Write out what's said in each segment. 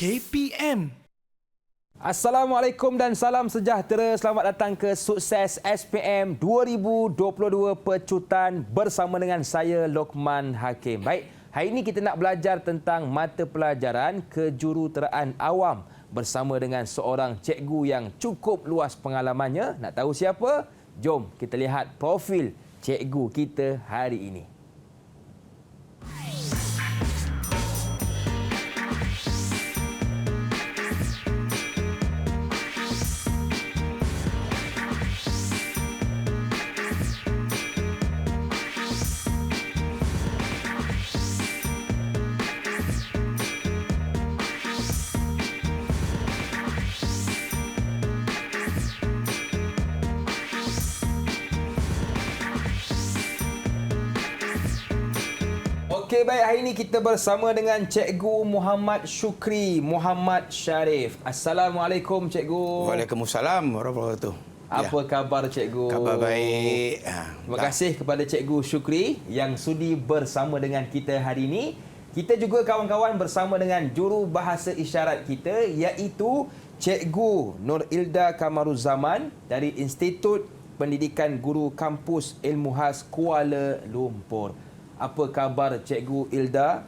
KPM. Assalamualaikum dan salam sejahtera. Selamat datang ke Sukses SPM 2022 Pecutan bersama dengan saya Lokman Hakim. Baik, hari ini kita nak belajar tentang mata pelajaran kejuruteraan awam bersama dengan seorang cikgu yang cukup luas pengalamannya. Nak tahu siapa? Jom kita lihat profil cikgu kita hari ini. Okey, baik, hari ini kita bersama dengan Cikgu Muhammad Syukri Muhammad Sharif. Assalamualaikum Cikgu. Waalaikumsalam warahmatullahi wabarakatuh. Apa khabar Cikgu? Khabar baik. Terima kasih kepada Cikgu Syukri yang sudi bersama dengan kita hari ini. Kita juga kawan-kawan bersama dengan juru bahasa isyarat kita iaitu Cikgu Nur Ilda Kamaruzaman dari Institut Pendidikan Guru Kampus Ilmu Khas Kuala Lumpur. Apa khabar Cikgu Ilda?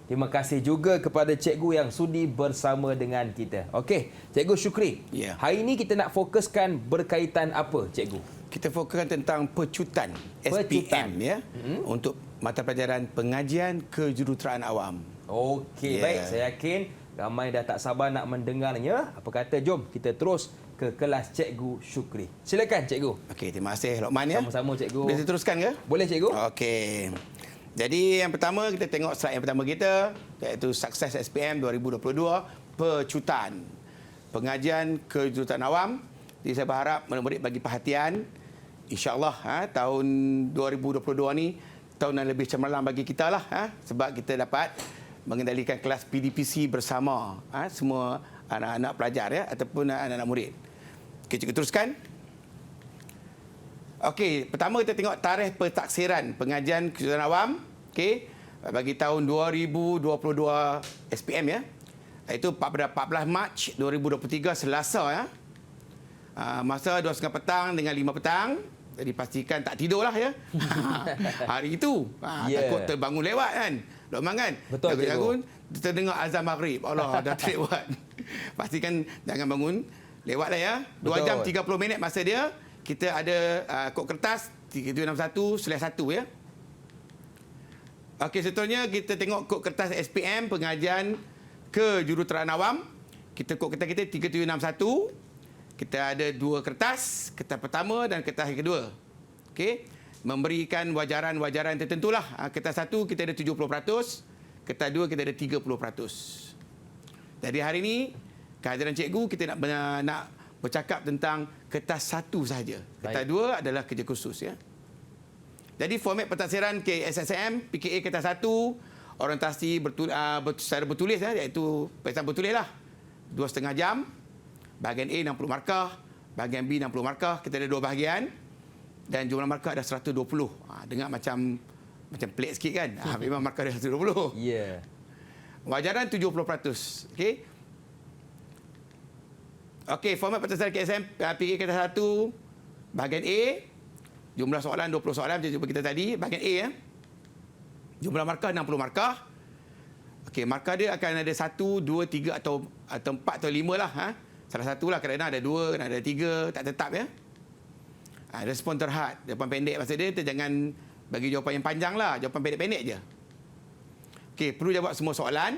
Terima kasih juga kepada cikgu yang sudi bersama dengan kita. Okey, Cikgu Syukri. Ya. Hari ini kita nak fokuskan berkaitan apa, Cikgu? Kita fokuskan tentang pecutan SPM ya. Untuk mata pelajaran pengajian kejuruteraan awam. Okey, baik. Saya yakin ramai dah tak sabar nak mendengarnya. Apa kata jom kita terus ke kelas Cikgu Syukri. Silakan Cikgu. Okey, terima kasih Lokman ya. Sama-sama Cikgu. Boleh teruskan ke? Boleh Cikgu? Okey. Jadi yang pertama kita tengok slide yang pertama kita iaitu Sukses SPM 2022 Pecutan Pengajian Kejuruteraan Awam. Jadi saya berharap murid-murid bagi perhatian. InsyaAllah tahun 2022 ni tahun yang lebih cemerlang bagi kita lah sebab kita dapat mengendalikan kelas PDPC bersama semua anak-anak pelajar ya ataupun anak-anak murid. Okey, cikgu teruskan. Okey, pertama kita tengok tarikh pentaksiran pengajian kejuruteraan awam okey bagi tahun 2022 SPM ya. Iaitu pada 14 Mac 2023 Selasa ya. Masa 2.30 petang dengan 5 petang. Jadi pastikan tak tidur lah ya. Hari itu takut terbangun lewat kan. Lokman kan? Betul, bangun terdengar azan maghrib. Allah dah terlewat. Pastikan jangan bangun lewat lah ya. 2 jam 30 minit masa dia. Kita ada kod kertas 3761/1 ya. Okey, seterusnya kita tengok kod kertas SPM pengajian kejuruteraan awam. Kita kod kertas kita 3761. Kita ada 2 kertas, kertas pertama dan kertas yang kedua. Okey, memberikan wajaran-wajaran tertentulah. Kertas 1 kita ada 70%, kertas 2 kita ada 30%. Jadi hari ini kehadiran cikgu kita nak bercakap tentang kertas 1 sahaja. Kertas 2 adalah kerja khusus ya. Jadi format pentaksiran KSSM PKA kertas 1 orientasi secara bertulis iaitu peperiksaan bertulis lah. 2,5 jam. Bahagian A 60 markah, bahagian B 60 markah. Kita ada 2 bahagian dan jumlah markah ada 120. Dengar macam pelik sikit kan. Memang markah ada 120. Ya. Wajaran 70%. Okey. Okey, format pentaksiran KSM PKA kertas 1 bahagian A jumlah soalan 20 soalan macam jumpa kita tadi. Bahagian A ya. Jumlah markah 60 markah. Okey, markah dia akan ada 1, 2, 3 atau 4 atau 5 lah Salah satulah, kadang-kadang ada 2, kadang-kadang ada 3, tak tetap ya. Respon terhad, jawapan pendek maksud dia, jangan bagi jawapan yang panjang lah, jawapan pendek-pendek je. Okey, perlu jawab semua soalan.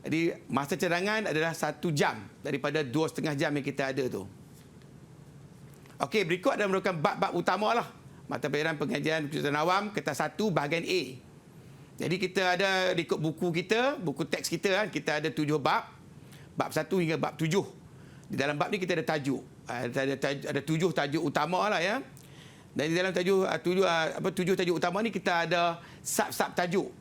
Jadi masa cadangan adalah 1 jam daripada 2,5 jam yang kita ada tu. Okey, berikut adalah merupakan bab-bab utama lah. Mata pelajaran pengajian kejuruteraan awam, kertas 1 bahagian A. Jadi kita ada ikut buku kita, buku teks kita, kita ada 7 bab. Bab 1 hingga bab 7. Di dalam bab ni kita ada tajuk. Ada 7 tajuk utama lah ya. Dan di dalam 7 tajuk utama ni kita ada sub-sub tajuk.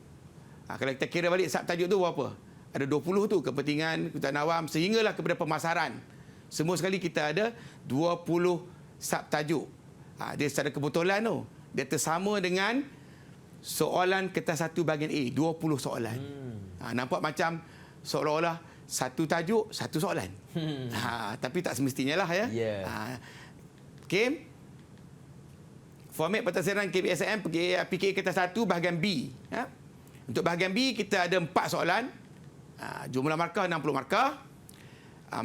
Kalau kita kira balik sub tajuk tu berapa? Ada 20 tu kepentingan kejuruteraan awam sehinggalah kepada pemasaran. Semua sekali kita ada 20 sub tajuk. Dia secara kebetulan tu. Dia tersama dengan soalan kertas 1 bahagian A, 20 soalan. Nampak macam seolah-olah satu tajuk, satu soalan. Tapi tak semestinya lah ya. Ya. Okey. Format pentadbiran KPSM PKE Kertas 1 bahagian B. Untuk bahagian B kita ada 4 soalan. Jumlah markah 60 markah.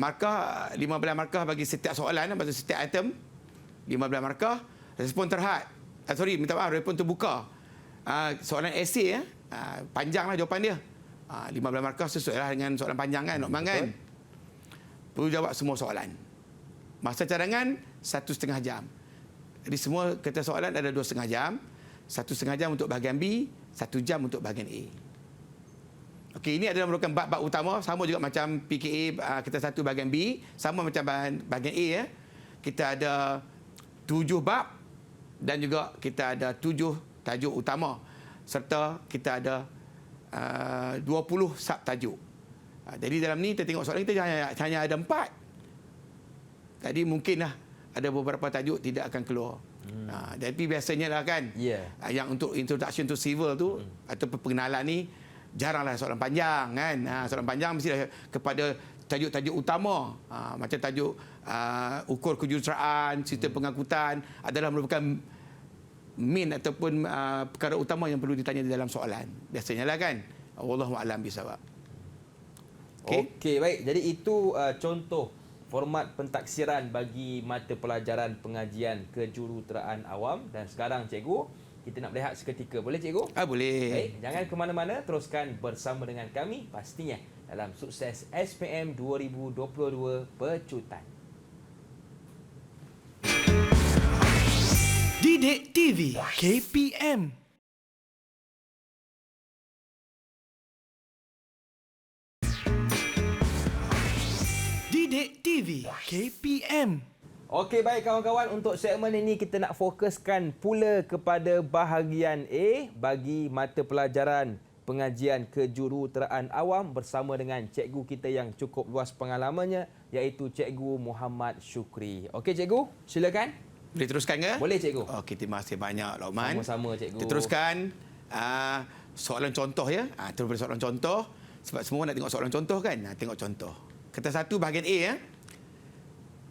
Markah 15 markah bagi setiap soalan, bagi setiap item. 15 markah. Respon terhad. Minta maaf, respon terbuka. Soalan esei panjanglah jawapan dia. 15 markah sesuailah dengan soalan panjang kan, Nokman kan? Perlu jawab semua soalan. Masa cadangan 1,5 jam. Jadi semua kertas soalan ada 2,5 jam. 1,5 jam untuk bahagian B, 1 jam untuk bahagian A. Okey, ini adalah merupakan bab-bab utama, sama juga macam PKA kertas 1 bahagian B, sama macam bahagian A ya. Kita ada 7 bab dan juga kita ada 7 tajuk utama serta kita ada 20 sub tajuk. Jadi dalam ni kita tengok soalan kita hanya ada 4. Tadi mungkinlah ada beberapa tajuk tidak akan keluar. Tapi biasanya lah kan, yang untuk introduction to civil tu atau pengenalan ni jaranglah soalan panjang kan. Soalan panjang mesti kepada tajuk-tajuk utama. Macam tajuk ukur kejuruteraan, sistem pengangkutan adalah merupakan main ataupun perkara utama yang perlu ditanya di dalam soalan. Biasanya lah kan. Wallahu a'lam bishawab. Okey, baik. Jadi itu contoh format pentaksiran bagi mata pelajaran pengajian kejuruteraan awam. Dan sekarang cikgu, kita nak berehat seketika. Boleh cikgu? Boleh. Baik, jangan ke mana-mana, teruskan bersama dengan kami pastinya dalam Sukses SPM 2022 Pecutan. Didik TV KPM. Didik TV KPM. Okey, baik kawan-kawan, untuk segmen ini kita nak fokuskan pula kepada bahagian A bagi mata pelajaran pengajian kejuruteraan awam bersama dengan cikgu kita yang cukup luas pengalamannya, iaitu Cikgu Muhammad Syukri. Okey cikgu, silakan. Boleh teruskan ke? Boleh cikgu. Okey, terima kasih banyak Lokman. Sama-sama cikgu. Kita teruskan soalan contoh ya. Terus pada soalan contoh sebab semua nak tengok soalan contoh kan. Tengok contoh. Kertas 1 bahagian A ya.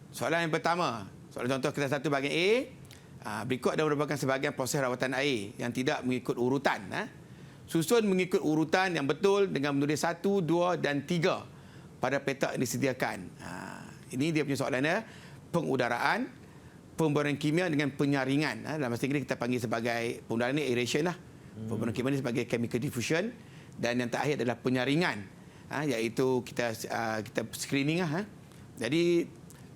Soalan yang pertama, soalan contoh kertas 1 bahagian A. Berikut adalah merupakan sebahagian proses rawatan air yang tidak mengikut urutan. Susun mengikut urutan yang betul dengan menulis 1, 2 dan 3 pada petak yang disediakan. Ini dia punya soalannya. Pengudaraan, pembuaran kimia dengan penyaringan. Dalam bahasa Inggeris kita panggil sebagai pengudaraan ni aeration lah. Pembuaran kimia ni sebagai chemical diffusion. Dan yang terakhir adalah penyaringan. Iaitu kita screening lah. Jadi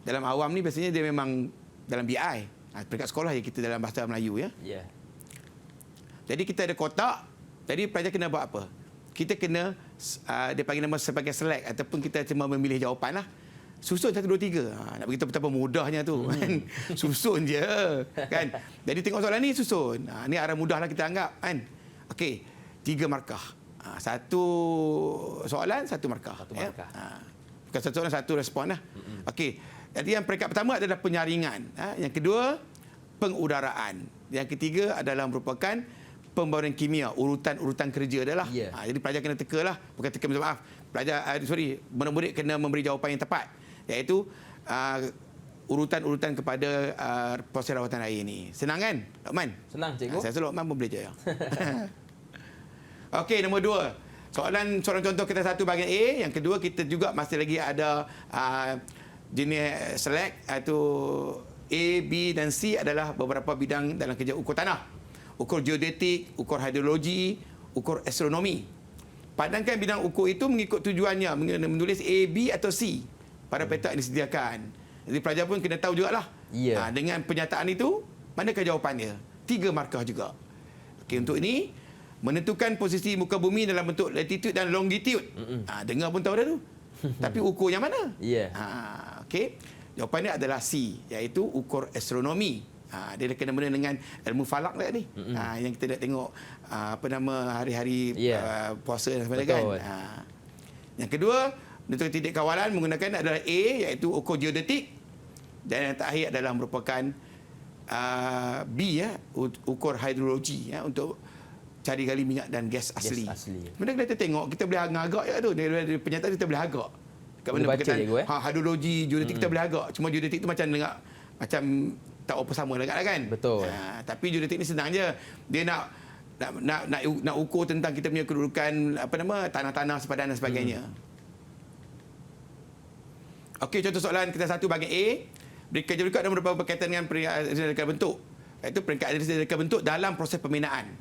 dalam awam ni biasanya dia memang dalam BI. Peringkat sekolah je kita dalam bahasa Melayu ya. Ya. Jadi kita ada kotak. Jadi pelajar kena buat apa? Kita kena dia panggil nama sebagai select ataupun kita cuma memilih jawapan lah. Susun 1, 2, 3. Nak beritahu betapa mudahnya tu. Kan? Susun je. Kan? Jadi tengok soalan ni susun. Ni arah mudah lah kita anggap. Kan? Okey. 3 markah. 1 soalan, 1 markah. 1 markah. Bukan 1 soalan, 1 respon lah. Okey. Jadi yang peringkat pertama adalah penyaringan. Yang kedua, pengudaraan. Yang ketiga adalah merupakan pembawaran kimia. Urutan-urutan kerja adalah. Yeah. Jadi pelajar kena teka lah. Bukan teka, minta maaf. Pelajar, murid-murid kena memberi jawapan yang tepat. Iaitu urutan-urutan kepada proses rawatan air ini. Senang kan, Lokman? Senang cikgu. Saya rasa Lokman pun boleh je. Okey, nombor 2. Soalan contoh kita 1 bahagian A. Yang kedua, kita juga masih lagi ada jenis select, iaitu A, B dan C adalah beberapa bidang dalam kerja ukur tanah. Ukur geodetik, ukur hidrologi, ukur astronomi. Padangkan bidang ukur itu mengikut tujuannya, menulis A, B atau C pada petak yang disediakan. Jadi pelajar pun kena tahu jugalah. Ya. Dengan penyataan itu, manakah jawapannya? 3 markah juga. Okey, untuk ini, menentukan posisi muka bumi dalam bentuk latitude dan longitude. Dengar pun tahu dah tu. Tapi ukur yang mana? Ya. Okey. Jawapannya adalah C, iaitu ukur astronomi. Dia kena benda dengan ilmu falak tak ni. Yang kita nak tengok hari-hari puasa dan sebagainya kan. Yang kedua, menentukan titik kawalan menggunakan adalah A, iaitu ukur geodetik. Dan yang terakhir adalah merupakan B, ukur hidrologi, untuk cari gali minyak dan gas asli. asli. Benda kita tengok, kita boleh agak ya tu. Dari pernyataan kita boleh agak. Kat mana Boleh baca, berkaitan cikgu, hidrologi, geodetik kita boleh agak. Cuma geodetik tu macam dengar macam tak apa sama dekat kan. Betul. Tapi geodetik ni senang je. Dia nak ukur tentang kita punya kedudukan tanah-tanah sepadan dan sebagainya. Okey, contoh soalan kita satu bahagian A. Kerja berikut ada beberapa berkaitan dengan peringkat reka bentuk. Iaitu peringkat reka bentuk dalam proses pembinaan.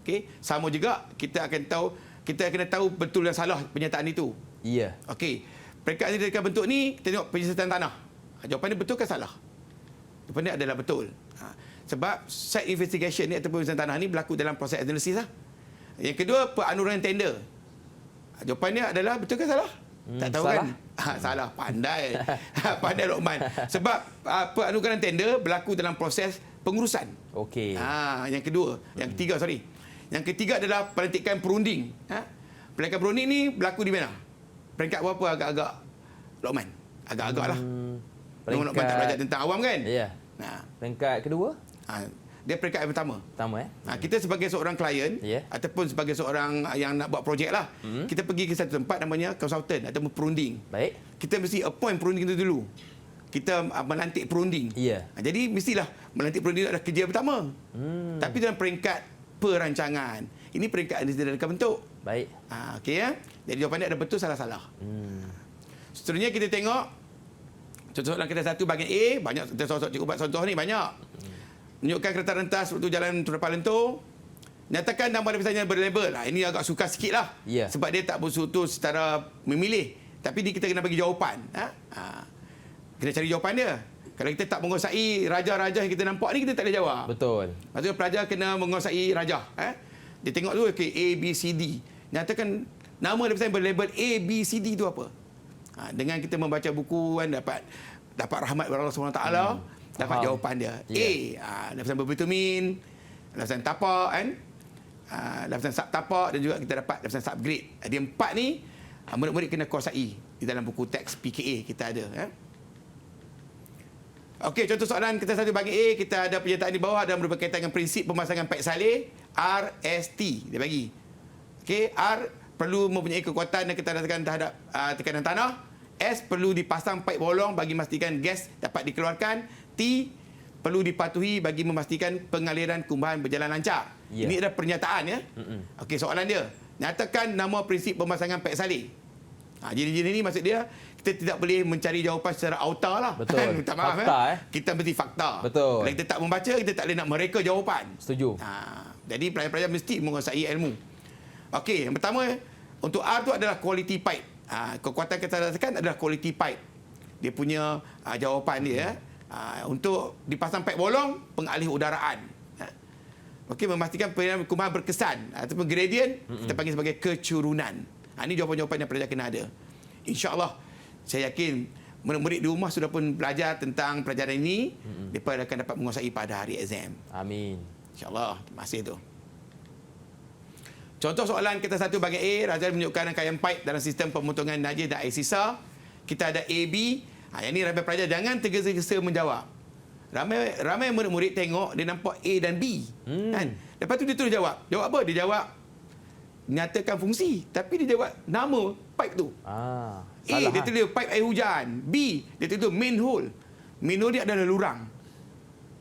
Okey, sama juga kita kena tahu betul dan salah pernyataan itu. Ya. Okey, peringkat reka bentuk ni kita tengok penyelesaian tanah. Jawapan dia betul ke salah? Jawapan dia adalah betul. Sebab site investigation ni ataupun penyelesaian tanah ni berlaku dalam proses analisis lah. Yang kedua, penanuran tender. Jawapan dia adalah betul ke salah? Tak tahu salah. kan? Salah. Pandai. Pandai Lokman. Sebab penanuran tender berlaku dalam proses pengurusan. Okey. Yang kedua. Yang ketiga, sorry. Yang ketiga adalah pelantikan perunding. Pelantikan perunding ni berlaku di mana? Peringkat berapa agak-agak Lokman? Agak-agak lah. Lokman tak belajar tentang awam kan? Ya. Peringkat kedua? Dia peringkat yang pertama. Kita sebagai seorang klien ataupun sebagai seorang yang nak buat projek lah, kita pergi ke satu tempat namanya konsultan ataupun perunding. Baik. Kita mesti appoint perunding itu dulu. Kita melantik perunding. Ya. Jadi mestilah melantik perunding adalah kerja pertama. Tapi dalam peringkat perancangan. Ini peringkat yang reka bentuk. Baik. Okey ya. Jadi jawapan dia ada betul salah-salah. Seterusnya kita tengok contoh soalan kita satu bahagian A, banyak soalan cikgu buat contoh ni banyak. Menunjukkan kereta rentas struktur jalan terdepan lentur. Nyatakan nama lapisannya berlabel. Ini agak sukar sikit lah. Yeah. Sebab dia tak berstruktur secara memilih. Tapi kita kena bagi jawapan. Kena cari jawapan dia. Kalau kita tak menguasai raja-raja yang kita nampak ni, kita tak boleh jawab. Betul. Maksudnya pelajar kena menguasai raja. Dia tengok dulu, okay, A, B, C, D. Nyatakan nama lapisan berlabel A, B, C, D itu apa? Dengan kita membaca buku kan, dapat rahmat dari Allah SWT, dapat jawapan dia. A, lapisan berbitumin, lapisan tapak kan, lapisan subtapak dan juga kita dapat lapisan subgrade. Dia empat ni murid-murid kena kuasai di dalam buku teks PKA kita ada. Okey, contoh soalan kita satu bagi A, kita ada pernyataan di bawah dan berkaitan dengan prinsip pemasangan paip saleh RST dia bagi. Okey, R perlu mempunyai kekuatan dan ketenagaan terhadap tekanan tanah. S perlu dipasang paip bolong bagi memastikan gas dapat dikeluarkan. T perlu dipatuhi bagi memastikan pengaliran kumbahan berjalan lancar. Ini adalah pernyataan ya. Okey, soalan dia. Nyatakan nama prinsip pemasangan paip saleh. Jenis-jenis ni maksud dia kita tidak boleh mencari jawapan secara auta lah. Betul. Minta maaf Fakta, kita mesti fakta. Betul. Kalau kita tak membaca, kita tak boleh nak mereka jawapan. Setuju. Jadi pelajar-pelajar mesti menguasai ilmu. Okey, yang pertama untuk R tu adalah quality pipe. Kekuatan kita rasakan adalah quality pipe. Dia punya jawapan dia untuk dipasang paip bolong, pengalih udaraan. Okey, memastikan pengaliran kumbahan berkesan ataupun gradient kita panggil sebagai kecurunan. Ini jawapan-jawapan yang pelajar kena ada. InsyaAllah, saya yakin murid-murid di rumah sudah pun belajar tentang pelajaran ini, mereka akan dapat menguasai pada hari exam. Amin. InsyaAllah, terima kasih tu. Contoh soalan kita satu bagi A, Razal menunjukkan rangkaian pipe dalam sistem pemotongan najis dan air sisa. Kita ada A, B. Yang ini ramai pelajar jangan tergesa-gesa menjawab. Ramai murid-murid tengok, dia nampak A dan B. Kan? Lepas tu dia terus jawab. Jawab apa? Dia jawab nyatakan fungsi, tapi dia jawab nama pipe tu. A, dia tulis pipe air hujan. B, dia tulis manhole. Manhole dia adalah lurang.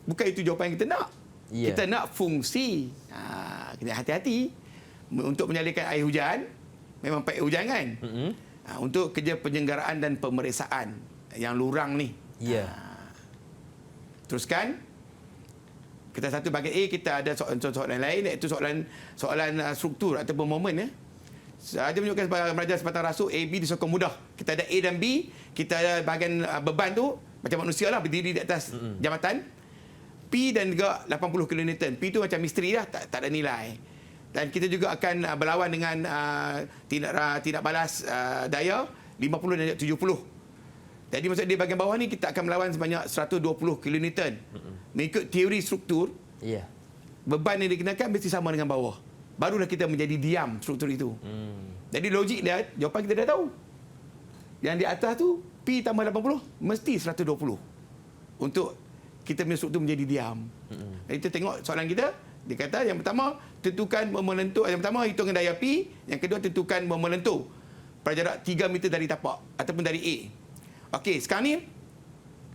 Bukan itu jawapan yang kita nak. Kita nak fungsi. Kena hati-hati. Untuk menyalurkan air hujan, memang pipe air hujan kan? Untuk kerja penyelenggaraan dan pemeriksaan yang lurang ni. Teruskan. Kita satu bahagian A, kita ada soalan lain, iaitu soalan struktur ataupun momen. Dia menunjukkan belajar sebatang rasuk A, B disokong mudah. Kita ada A dan B, kita ada bahagian beban tu, macam manusia lah, berdiri di atas jambatan. P dan juga 80 kN. P tu macam misteri lah, tak ada nilai. Dan kita juga akan berlawan dengan tindak balas daya 50 dan 70. Jadi maksud dia bahagian bawah ni kita akan melawan sebanyak 120 kN. Mengikut teori struktur, beban yang dikenakan mesti sama dengan bawah. Barulah kita menjadi diam struktur itu. Jadi logik dia, jawapan kita dah tahu. Yang di atas tu, P tambah 80, mesti 120. Untuk kita punya struktur menjadi diam. Jadi kita tengok soalan kita, Dia kata yang pertama, tentukan memelentur. Yang pertama, hitungkan daya P. Yang kedua, tentukan memelentur pada jarak 3 meter dari tapak ataupun dari A. Okey, sekarang ni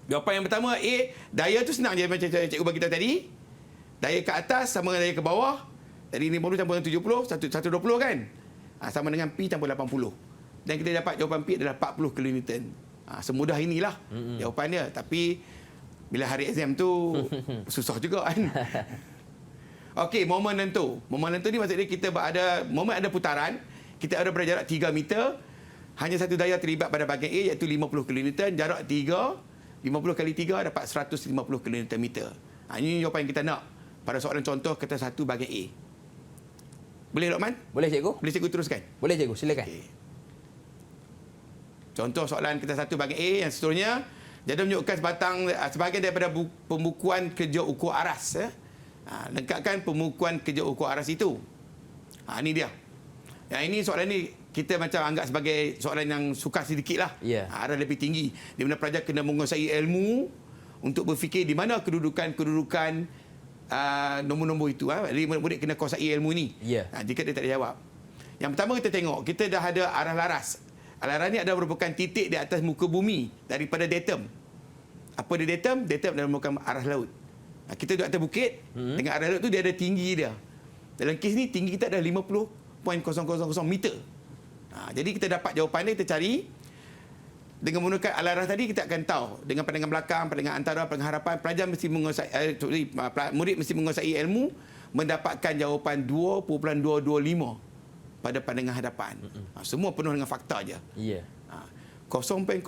jawapan yang pertama A, daya tu senang je macam cikgu bagi kita tadi. Daya ke atas sama dengan daya ke bawah. Jadi 50 campur dengan 70, 120 kan? Sama dengan P campur 80. Dan kita dapat jawapan P adalah 40 kN. Semudah inilah jawapan dia. Tapi bila hari exam tu susah juga kan. Okey, momen lentur. Momen lentur ni maksudnya kita momen ada putaran, kita ada pada jarak 3 meter, hanya satu daya terlibat pada bahagian A iaitu 50 kN, jarak 3, 50 kali 3 dapat 150 kN. Ini jawapan yang kita nak pada soalan contoh kertas 1 bahagian A. Boleh Lokman? Boleh cikgu? Boleh cikgu teruskan? Boleh cikgu, silakan. Okay. Contoh soalan kertas 1 bahagian A yang seterusnya, jadual menunjukkan sebahagian daripada pembukuan kerja ukur aras. Lengkapkan pembukuan kerja ukur aras itu. Ini dia. Yang ini soalan ni kita macam anggap sebagai soalan yang sukar sedikit lah. Yeah. Arah lebih tinggi. Di mana pelajar kena menguasai ilmu untuk berfikir di mana kedudukan nombor-nombor itu. Jadi murid kena kuasai ilmu ni. Yeah. Jika dia tak jawab. Yang pertama kita tengok, kita dah ada arah laras. Arah laras ni adalah merupakan titik di atas muka bumi daripada datum. Apa dia datum? Datum adalah merupakan arah laut. Kita duduk atas bukit, dengan arah laut tu dia ada tinggi dia. Dalam kes ni tinggi kita adalah 50.000 meter. Jadi kita dapat jawapan dia, kita cari. Dengan menggunakan alat tadi kita akan tahu. Dengan pandangan belakang, pandangan antara, pandangan harapan, pelajar mesti menguasai, murid mesti menguasai ilmu, mendapatkan jawapan 2.225 pada pandangan hadapan. Semua penuh dengan fakta je. Ya. 0.075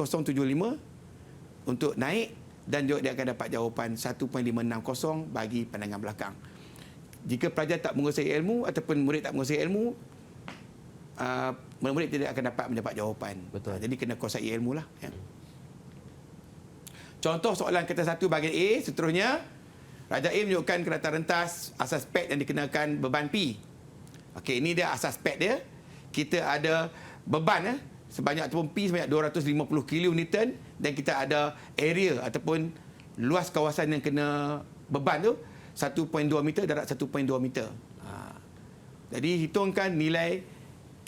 untuk naik, dan dia akan dapat jawapan 1.560 bagi pandangan belakang. Jika pelajar tak menguasai ilmu ataupun murid tak menguasai ilmu, murid tidak akan dapat mendapat jawapan. Betul. Jadi kena kuasai ilmu lah. Ya. Contoh soalan kertas 1 bahagian A seterusnya. Raja A menunjukkan kereta rentas asas pad yang dikenakan beban P. Okey, ini dia asas pad dia. Kita ada beban sebanyak ataupun P sebanyak 250 kN, dan kita ada area ataupun luas kawasan yang kena beban tu 1.2 meter darat 1.2 meter. Jadi hitungkan nilai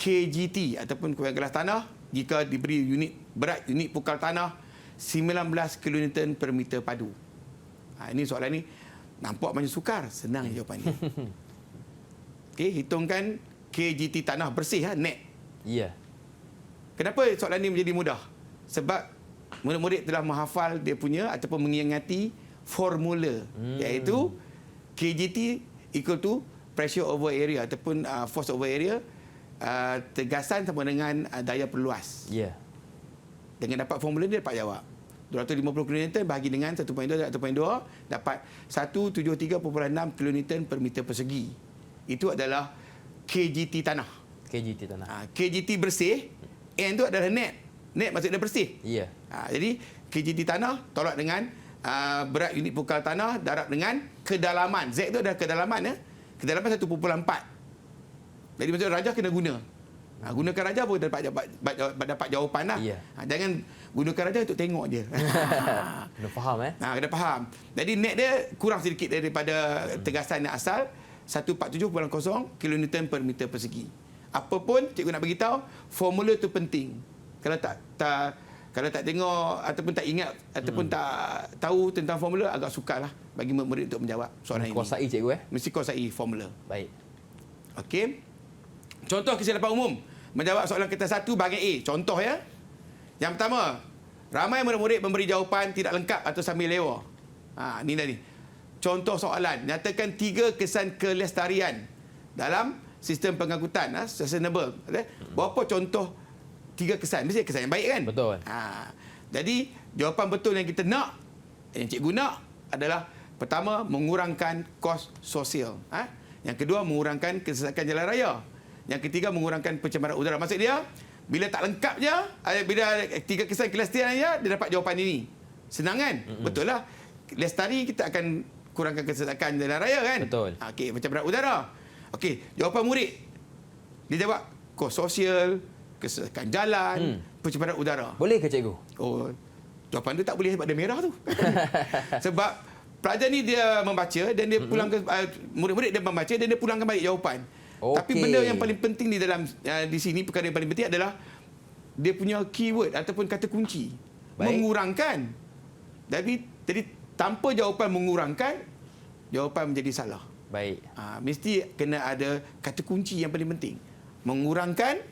KGT ataupun kuasa gelas tanah jika diberi unit berat unit pukal tanah 19 kN per meter padu. Ini soalan ni nampak macam sukar, senang jawapan dia. Okey, hitungkan KGT tanah bersih net. Ya. Kenapa soalan ini menjadi mudah? Sebab murid-murid telah menghafal dia punya ataupun mengingati formula, iaitu KGT equal to pressure over area ataupun force over area, tegasan sama dengan daya perluas. Ya. Dengan dapat formula dia dapat jawab. 250 kN bahagi dengan 1.2 dapat 173.6 kN per meter persegi. Itu adalah KGT tanah. KGT tanah. KGT bersih, N tu adalah net. Net maksudnya bersih. Ya. Jadi KGT tanah tolak dengan berat unit pukal tanah darab dengan kedalaman. Z tu adalah kedalaman. Kedalaman 1.4. Jadi maksudnya Raja kena guna. Gunakan Raja pun dapat jawapan lah. Ya. Jangan gunakan Raja untuk tengok je. Kena faham Kena faham. Jadi net dia kurang sedikit daripada tegasan yang asal, 147.0 kN per meter persegi. Apa pun cikgu nak beritahu, formula tu penting. Kalau tak tengok ataupun tak ingat ataupun tak tahu tentang formula, agak sukarlah bagi murid untuk menjawab soalan ini. Kuasai cikgu Mesti kuasai formula. Baik. Okey. Contoh kesilapan umum menjawab soalan kertas 1 bahagian A. Contoh ya. Yang pertama, ramai murid-murid memberi jawapan tidak lengkap atau sambil lewa. Ni dah ni. Contoh soalan, nyatakan 3 kesan kelestarian dalam sistem pengangkutan sustainable. Berapa contoh 3 kesan? Mesti kesan yang baik kan? Betul. Jadi jawapan betul yang kita nak, yang cikgu nak adalah pertama, mengurangkan kos sosial. Yang kedua, mengurangkan kesesakan jalan raya. Yang ketiga, mengurangkan pencemaran udara. Maksud dia, bila tak lengkap je, bila 3 kesan kelestarian je, dia dapat jawapan ini. Senang kan? Betul lah. Lestari kita akan kurangkan kesesakan jalan raya kan? Betul. Okey, pencemaran udara. Okey, jawapan murid. Dia jawab kos sosial, kesesakan jalan, pencemaran udara. Boleh ke cikgu? Oh, jawapan dia tak boleh sebab dia merah tu. Sebab pelajar ni dia membaca dan dia pulang ke murid-murid dia membaca dan dia pulangkan balik jawapan. Tapi Okey. benda yang paling penting di dalam di sini, perkara yang paling penting adalah dia punya keyword ataupun kata kunci. Baik. Mengurangkan. Jadi tanpa jawapan mengurangkan, jawapan menjadi salah. Baik. Mesti kena ada kata kunci yang paling penting. Mengurangkan.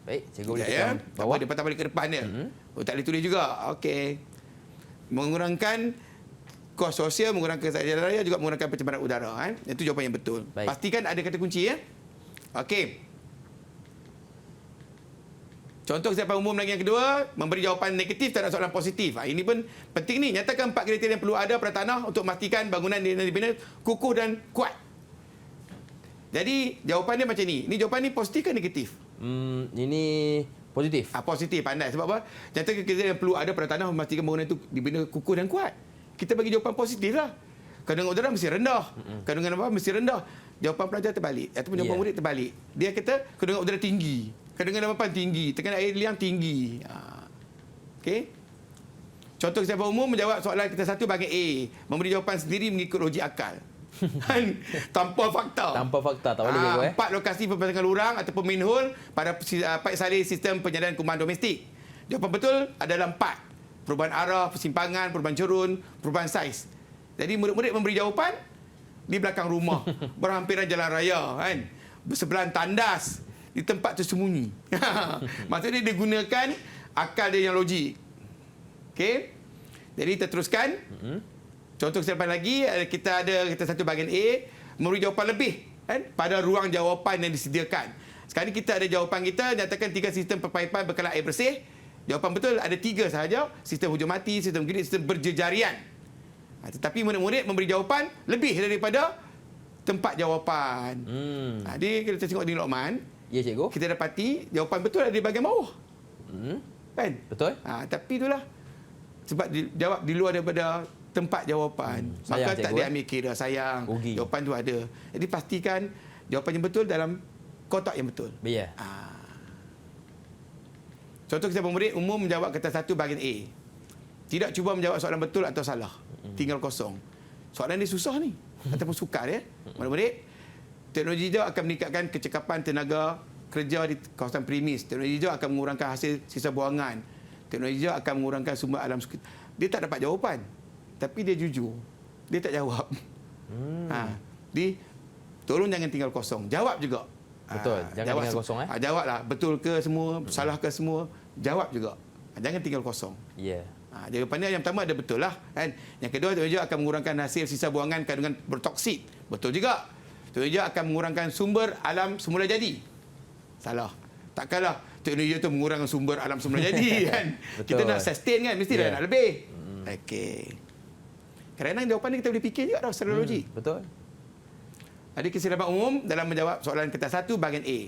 Baik, cikgu boleh Ya, tekan bawah dia patah balik ke depan dia. Oh, tak boleh tulis juga. Okey. Mengurangkan kos sosial, mengurangkan kesakitan raya, juga mengurangkan pencemaran udara. Itu jawapan yang betul. Baik. Pastikan ada kata kunci ya. Okey. Contoh kesilapan umum lagi yang kedua, memberi jawapan negatif terhadap soalan positif. Ini pun penting ni. Nyatakan 4 kriteria yang perlu ada pada tanah untuk memastikan bangunan yang dibina kukuh dan kuat. Jadi jawapan dia macam ni. Ini jawapan ni positif ke negatif? Ini positif. Positif, pandai. Sebab apa? Nyatakan kriteria yang perlu ada pada tanah memastikan bangunan itu dibina kukuh dan kuat. Kita bagi jawapan positif lah. Kandungan udara mesti rendah. Kandungan apa mesti rendah. Jawapan pelajar terbalik. Ataupun jawapan murid terbalik. Dia kata kandungan udara tinggi. Kandungan dalam tinggi. Tekanan air liang tinggi. Okey. Contoh kesilapan umum menjawab soalan kita satu bahagian A. Memberi jawapan sendiri mengikut logik akal. Tanpa fakta. Tanpa fakta, tak boleh cikgu. 4 lokasi pembasangan lurang ataupun manhole pada paip salin sistem penyediaan kuman domestik. Jawapan betul adalah 4. Perubahan arah, persimpangan, perubahan cerun, perubahan saiz. Jadi murid-murid memberi jawapan di belakang rumah, berhampiran jalan raya, bersebelahan tandas, di tempat tersembunyi. Maksudnya dia gunakan akal dia yang logik. Okey. Jadi kita teruskan. Contoh kesilapan lagi, kita satu bahagian A, memberi jawapan lebih pada ruang jawapan yang disediakan. Sekarang kita ada jawapan kita, nyatakan 3 sistem perpaipan berkalan air bersih. Jawapan betul ada 3 sahaja, sistem hujung mati, sistem grid, sistem berjejarian. Tetapi murid-murid memberi jawapan lebih daripada tempat jawapan. Jadi kita tengok di Lokman. Ya, cikgu. Kita dapati jawapan betul ada di bahagian bawah. Kan? Betul. Tapi itulah. Sebab jawab di luar daripada tempat jawapan. Sayang, Maka tak cikgu, diambil kira, sayang. Rugi. Jawapan tu ada. Jadi pastikan jawapan yang betul dalam kotak yang betul. Ya. Contoh kesilapan murid umum menjawab kata satu bahagian A. Tidak cuba menjawab soalan betul atau salah. Tinggal kosong. Soalan ni susah ni. Ataupun sukar ya. Murid-murid, teknologi hijau akan meningkatkan kecekapan tenaga kerja di kawasan premis. Teknologi hijau akan mengurangkan hasil sisa buangan. Teknologi hijau akan mengurangkan sumber alam. Dia tak dapat jawapan. Tapi dia jujur. Dia tak jawab. Tolong jangan tinggal kosong. Jawab juga. Betul. Jangan tinggal kosong. Jawablah. Betul ke semua? Salah ke semua? Jawab juga. Jangan tinggal kosong. Ya. Jawapannya yang pertama ada betul lah. Yang kedua, teknologi hijau akan mengurangkan hasil sisa buangan kandungan bertoksid. Betul juga. Teknologi hijau akan mengurangkan sumber alam semula jadi. Salah. Takkanlah teknologi hijau itu mengurangkan sumber alam semula jadi kan. Kita nak sustain kan, mesti dah nak lebih. Okey. Kadang-kadang jawapan ni kita boleh fikir juga tau secara logik. Betul. Ada kesilapan umum dalam menjawab soalan kertas 1 bahagian A.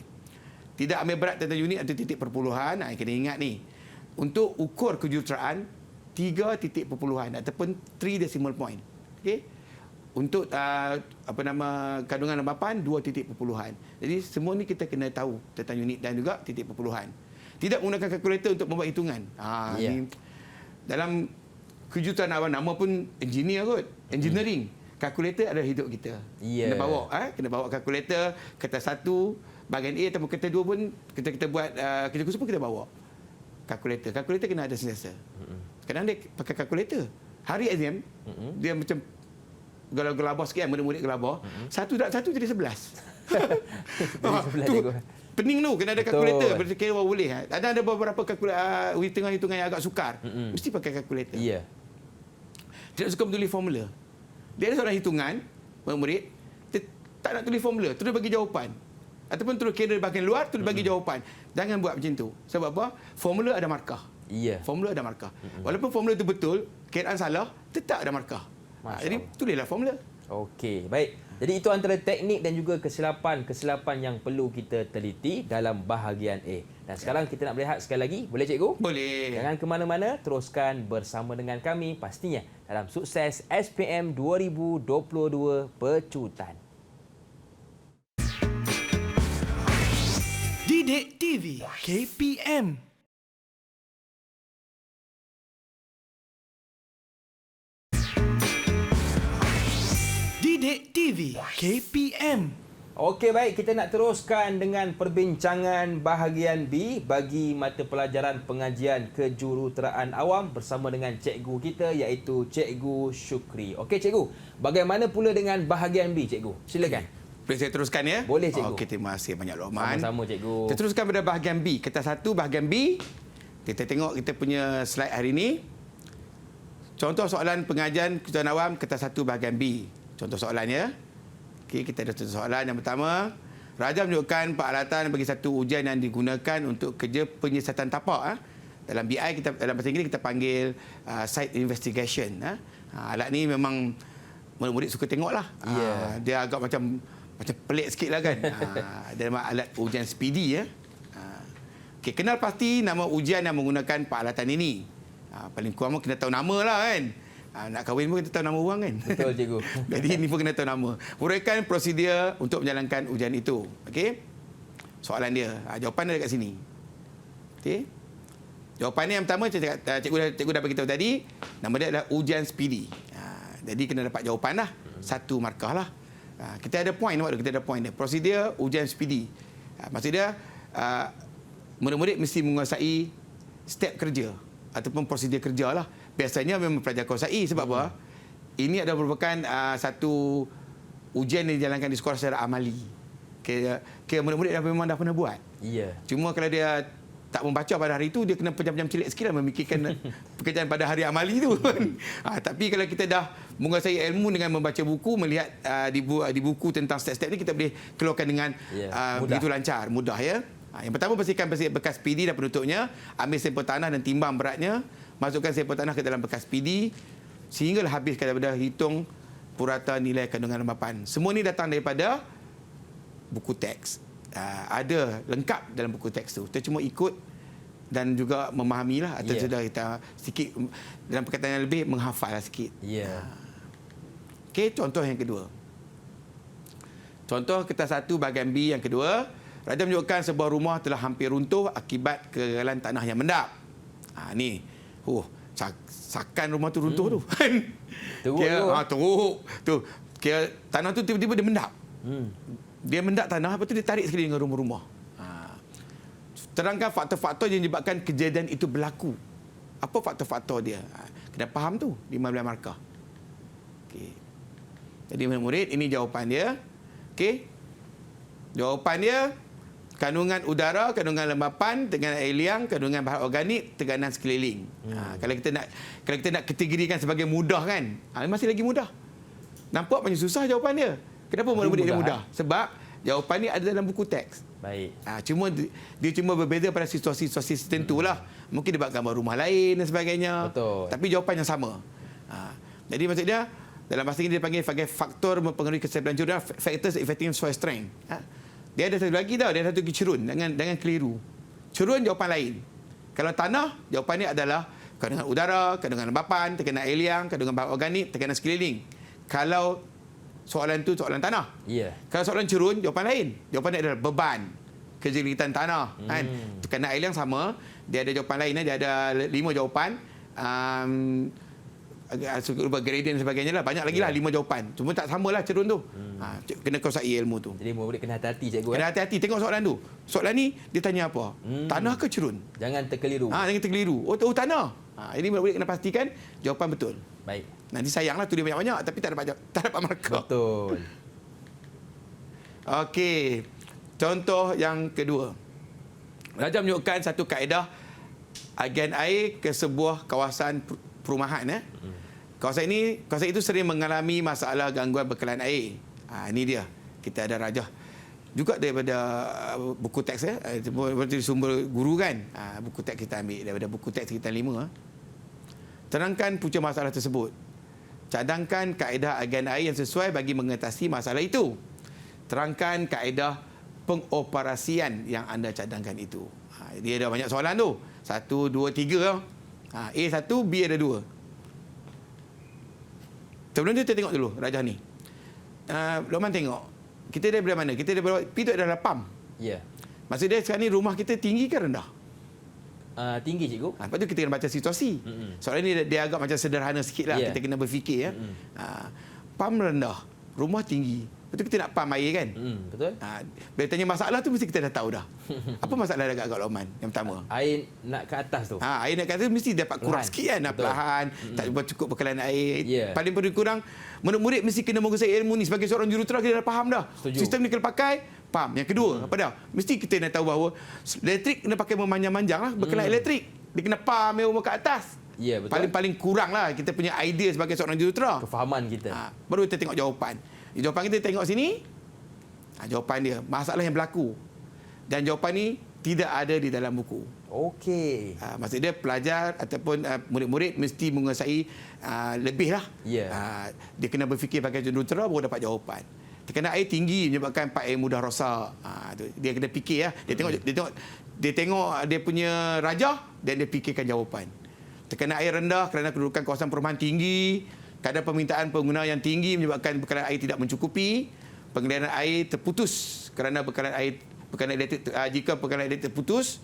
Tidak ambil berat tentang unit atau titik perpuluhan. Kena ingat ni. Untuk ukur kejuruteraan 3 titik perpuluhan ataupun 3 decimal point. Okey. Untuk kandungan lemapan 2 titik perpuluhan. Jadi semua ni kita kena tahu tentang unit dan juga titik perpuluhan. Tidak menggunakan kalkulator untuk membuat hitungan. Ni dalam kejuruteraan awal nama pun engineer kot. Engineering. Kalkulator adalah hidup kita. Kena bawa kena bawa kalkulator kertas 1 bahagian A ataupun kertas 2 pun kita buat kerja khusus pun kita bawa. Kalkulator kena ada sentiasa. Kadang dia pakai kalkulator. Hari exam dia macam gelabah sikit, murid-murid gelabah. 1+1 jadi 11. Pening tu kena ada kalkulator. Kira baru boleh. Ada beberapa hitungan-hitungan yang agak sukar. Mesti pakai kalkulator. Ya. Tidak suka menulis formula. Dia ada seorang hitungan, murid, dia tak nak tulis formula, terus bagi jawapan. Ataupun terus kira bahagian luar, terus bagi jawapan. Jangan buat macam tu. Sebab apa? Formula ada markah. Ya. Formula ada markah. Walaupun formula itu betul, kiraan salah, tetap ada markah. Jadi tulislah formula. Okey, baik. Jadi itu antara teknik dan juga kesilapan yang perlu kita teliti dalam bahagian A. Dan sekarang kita nak berehat sekali lagi. Boleh cikgu? Boleh. Jangan ke mana-mana, teruskan bersama dengan kami pastinya dalam Sukses SPM 2022 Pecutan. Didik TV KPM Didik TV KPM. Okey, baik, kita nak teruskan dengan perbincangan bahagian B bagi mata pelajaran pengajian kejuruteraan awam bersama dengan cikgu kita iaitu Cikgu Syukri. Okey cikgu, bagaimana pula dengan bahagian B cikgu? Silakan. Boleh saya teruskan ya? Boleh, cikgu. Okey, terima kasih banyak Luqman. Sama-sama cikgu. Kita teruskan pada bahagian B. Kertas 1 bahagian B. Kita tengok kita punya slide hari ini. Contoh soalan pengajian kejuruteraan awam kertas 1 bahagian B. Contoh soalannya. Okey, kita ada contoh soalan yang pertama. Raja menunjukkan peralatan bagi satu ujian yang digunakan untuk kerja penyiasatan tapak. Dalam BI kita, dalam bahasa Inggeris kita panggil site investigation. Alat ni memang murid-murid suka tengoklah. Yeah. Dia agak macam pelik sikit lah kan. Dia memang alat ujian speedy ya. Okey, kenal pasti nama ujian yang menggunakan peralatan ini. Paling kurang pun kena tahu nama lah kan. Nak kahwin pun kita tahu nama orang kan. Betul cikgu. Jadi ini pun kena tahu nama. Huraikan prosedur untuk menjalankan ujian itu. Okey. Soalan dia. Jawapan dia dekat sini. Okey. Jawapannya yang pertama cikgu dah bagi tahu tadi, nama dia adalah ujian speedy. Jadi kena dapat jawapan lah. 1 markah lah. Kita ada point, nampak tak? Kita ada point dia. Prosedur ujian speedy. Maksudnya murid-murid mesti menguasai step kerja ataupun prosedur kerja lah. Biasanya memang pelajar kuasai. Sebab apa? Ini adalah merupakan satu ujian yang dijalankan di sekolah secara amali. Kira murid-murid memang dah pernah buat. Ya. Cuma kalau dia tak membaca pada hari itu, dia kena pejam-pejam cilik sikit lah memikirkan pekerjaan pada hari amali itu. Tapi kalau kita dah menguasai ilmu dengan membaca buku, melihat di buku tentang step-step ni, kita boleh keluarkan dengan begitu lancar, mudah ya. Yang pertama, bersihkan bekas PD dan penutupnya. Ambil sampel tanah dan timbang beratnya. Masukkan sampel tanah ke dalam bekas PD sehinggalah habis daripada hitung purata nilai kandungan lembapan. Semua ini datang daripada buku teks. Ada lengkap dalam buku teks tu. Kita cuma ikut dan juga memahamilah atau sudah kita sedikit dalam perkataan yang lebih menghafal sikit. Ya. Okey, contoh yang kedua. Contoh kertas 1 bahagian B yang kedua. Raja menunjukkan sebuah rumah telah hampir runtuh akibat kegagalan tanah yang mendap. Ni. Sakan rumah tu runtuh tu. Teruk teruk. Tu. Kira tanah tu tiba-tiba dia mendap. Dia mendap tanah, lepas tu dia tarik sekali dengan rumah-rumah. Terangkan faktor-faktor yang menyebabkan kejadian itu berlaku. Apa faktor-faktor dia? Kena faham tu, 15 markah. Okey. Jadi murid, ini jawapan dia. Okey. Jawapan dia, kandungan udara, kandungan lembapan, tekanan air liang, kandungan bahan organik, tekanan sekeliling. Kalau kita nak kategorikan sebagai mudah kan, masih lagi mudah. Nampak macam susah jawapan dia. Kenapa murid-murid dia mudah? Sebab jawapan ni ada dalam buku teks. Baik. Cuma dia cuma berbeza pada situasi-situasi tertentu lah. Mungkin dia buat gambar rumah lain dan sebagainya. Betul. Tapi jawapan yang sama. Jadi maksudnya dalam bahasa ini dia panggil sebagai faktor mempengaruhi kestabilan juruteraan, factors affecting soil strength. Dia ada satu lagi tau, dia ada satu cerun, jangan keliru. Cerun jawapan lain. Kalau tanah, jawapannya adalah kandungan udara, kandungan lembapan, tekanan air liang, kandungan bahan organik, tekanan sekeliling. Kalau soalan tu soalan tanah. Ya. Kalau soalan cerun, jawapan lain. Jawapannya adalah beban, kejelitan tanah. Kan? Tekanan air liang sama, dia ada jawapan lain. Dia ada 5 jawapan. Gradient dan sebagainya lah. Banyak lagi lah 5 jawapan. Cuma tak samalah cerun tu. Kena kuasai ilmu tu. Jadi murid kena hati-hati cikgu. Kena hati-hati. Tengok soalan tu. Soalan ni dia tanya apa? Tanah ke cerun? Jangan terkeliru. Jangan terkeliru. Oh tanah. Ini murid kena pastikan jawapan betul. Baik. Nanti sayanglah tulis banyak-banyak tapi tak dapat markah. Betul. Okey. Contoh yang kedua. Raja menunjukkan satu kaedah agen air ke sebuah kawasan perumahan. Kawasan itu sering mengalami masalah gangguan bekalan air. Ini dia. Kita ada rajah. Juga daripada buku teks daripada sumber guru kan. Buku teks kita ambil daripada buku teks kita 5. Terangkan punca masalah tersebut. Cadangkan kaedah agen air yang sesuai bagi mengatasi masalah itu. Terangkan kaedah pengoperasian yang anda cadangkan itu. Dia ada banyak soalan tu. 1, 2, 3. A 1, B ada 2. Sebelum tu kita tengok dulu rajah ni. Luqman tengok. Kita daripada mana? Kita daripada P tu adalah pam. Ya. Maksud dia sekarang ni rumah kita tinggi ke rendah? Tinggi cikgu. Lepas tu kita kena baca situasi. Soalan ni dia agak macam sederhana sikit lah. Yeah. Kita kena berfikir ya. Pam rendah. rumah tinggi. Lepas tu kita nak pam air kan. Betul. Bila tanya masalah tu mesti kita dah tahu dah. Apa masalah dekat Kak Lokman yang pertama? Air nak ke atas tu. Air nak kata mesti dapat kurang Perlahan. sikit kan. Perlahan. Tak cukup bekalan air. Ya. Paling kurang murid-murid mesti kena menguasai ilmu ni. Sebagai seorang jurutera kita dah faham dah. Setuju. Sistem ni kena pakai. Faham. Yang kedua, apa dah? Mesti kita nak tahu bahawa elektrik kena pakai memanjang-manjang lah. Bekalan elektrik. Dia kena pam yang ke atas. Ya, betul. Paling-paling kurang lah kita punya idea sebagai seorang jurutera. Kefahaman kita. Baru kita tengok jawapan. Jawapan kita tengok sini. Jawapan dia, masalah yang berlaku. Dan jawapan ni tidak ada di dalam buku. Okey. Maksud dia pelajar ataupun murid-murid mesti menguasai lebih lah. Ya. Dia kena berfikir pakai jurutera baru dapat jawapan. Tekanan air tinggi menyebabkan pipe air mudah rosak. Dia kena fikir. Dia tengok dia punya rajah dan dia fikirkan jawapan. Tekanan air rendah kerana kedudukan kawasan perumahan tinggi. Kadar permintaan pengguna yang tinggi menyebabkan bekalan air tidak mencukupi. Pengaliran air terputus kerana bekalan elektrik jika bekalan elektrik terputus.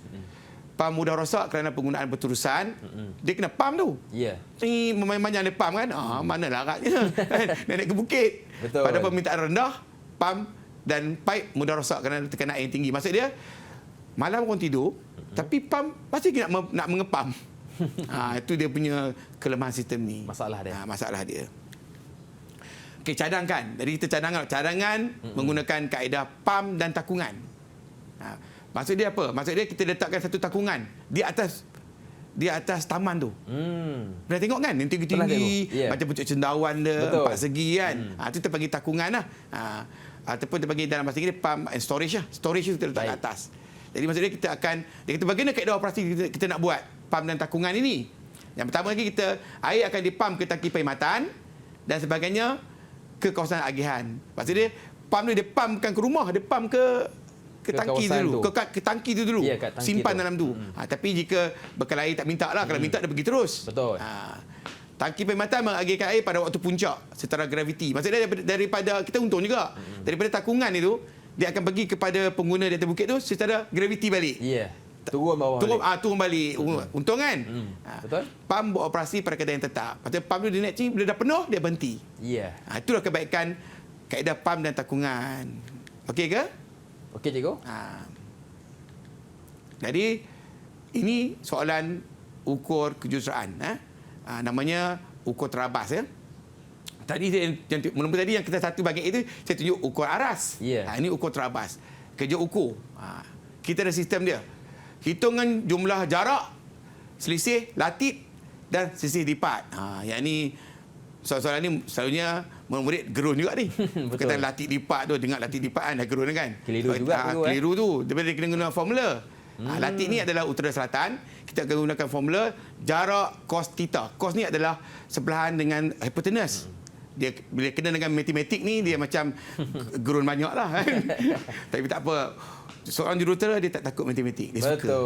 Pam mudah rosak kerana penggunaan berterusan. Dia kena pam tu. Ya. Ni memang ada pam kan? Mana laratnya? Nak naik ke bukit. Betul. Pada permintaan rendah, pam dan pipe mudah rosak kerana tekanan air yang tinggi. Maksud dia, malam orang tidur, tapi pam masih nak mengepam. Itu dia punya kelemahan sistem ni. Masalah dia. Masalah dia. Okey, cadangkan. Jadi kita cadangan menggunakan kaedah pam dan takungan. Maksud dia apa? Maksud dia kita letakkan satu takungan di atas taman tu. Pernah tengok kan? Yang tinggi-tinggi, Yeah. macam pucuk cendawan dia, Betul. 4 segi kan. Itu kita panggil takungan lah. Ataupun kita panggil dalam bahasa Inggeris pump and storage lah. Storage tu kita letak kat atas. Jadi maksud dia dia kata bagaimana kaedah operasi kita nak buat pump dan takungan ini. Yang pertama lagi air akan dipam ke tangki perkhidmatan dan sebagainya ke kawasan agihan. Maksud dia pam tu dia pamkan ke rumah, dia pam ke tangki dulu, ke tangki tu dulu. Ya, tangki simpan tu. dalam tu. Tapi jika bekal air tak minta lah, kalau minta dia pergi terus. Betul. Tangki perkhidmatan mengagihkan air pada waktu puncak secara graviti. Maksudnya daripada kita untung juga. Daripada takungan itu dia akan pergi kepada pengguna di atas bukit tu secara graviti balik. Ya. Turun bawah. Turun balik. Untung kan? Betul. Pam beroperasi pada keadaan yang tetap. Maksudnya pam tu dia naik sini, bila dah penuh dia berhenti. Ya. Itulah kebaikan kaedah pam dan takungan. Okey ke? Okey, cikgu. Jadi ini soalan ukur kejuruteraan. Namanya ukur terabas ya. Tadi mula-mula tadi yang kita satu bahagian itu saya tunjuk ukur aras. Ya. Ini ukur terabas. Kerja ukur. Kita ada sistem dia. Hitungan jumlah jarak, selisih latit dan selisih lipat. Yang ni soalan ni selalunya murid gerun juga ni. Perkataan latit lipat tu, dengar latit lipat kan dah gerun kan. Keliru juga tu. Keliru tu. Dia kena guna formula. Latit ni adalah utara selatan. Kita akan gunakan formula jarak cos theta. Cos ni adalah sebelahan dengan hypotenuse. Dia bila kena dengan matematik ni dia macam gerun banyak lah kan. Tapi tak apa. Seorang jurutera dia tak takut matematik. Dia Betul. suka.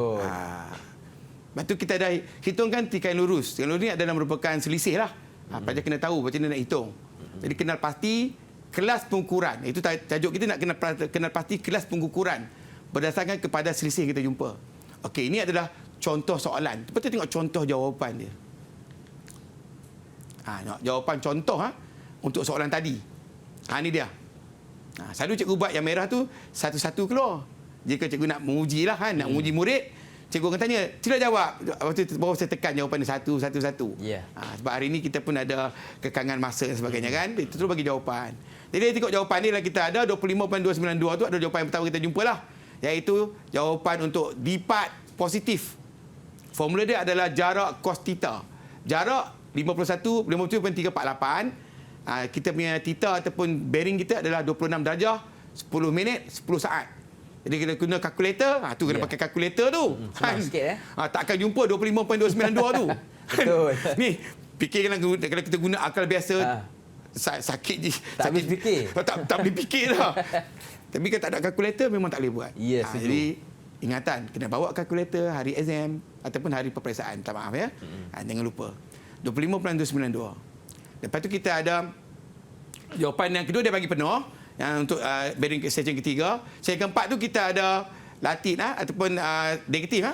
Lepas tu kita dah hitungkan tikai lurus. Tikai lurus ni adalah merupakan selisih lah. Pelajar kena tahu macam mana nak hitung. Jadi kenal pasti kelas pengukuran. Itu tajuk kita nak kenal pasti kelas pengukuran berdasarkan kepada selisih yang kita jumpa. Okey, ini adalah contoh soalan. Kita tengok contoh jawapan dia. Jawapan contoh untuk soalan tadi. Ini dia. Selalu cikgu buat yang merah tu satu-satu keluar. Jika cikgu nak menguji lah nak menguji murid, cikgu akan tanya, sila jawab. Baru saya tekan jawapan dia satu-satu. Yeah. Sebab hari ini kita pun ada kekangan masa dan sebagainya kan. Dia terus bagi jawapan. Jadi tengok jawapan ni lah kita ada 25.292 tu adalah jawapan yang pertama kita jumpa lah. Iaitu jawapan untuk D-part positif. Formula dia adalah jarak cos theta. Jarak 57.348. Kita punya theta ataupun bearing kita adalah 26 darjah, 10 minit, 10 saat. Jadi kita guna kalkulator, tu kena pakai kalkulator tu. Senang sikit takkan jumpa 25.292 tu. Betul. Ni, fikirkan kalau kita guna akal biasa, sakit je. Tak habis fikir. Tak boleh fikir dah. Tapi kalau tak ada kalkulator memang tak boleh buat. Ya, Jadi ingatan, kena bawa kalkulator hari exam ataupun hari peperiksaan. Minta maaf ya. Jangan lupa. 25.292. Lepas tu kita ada jawapan yang kedua dia bagi penuh. Yang untuk bearing section ketiga. Section keempat tu kita ada latit ataupun negatif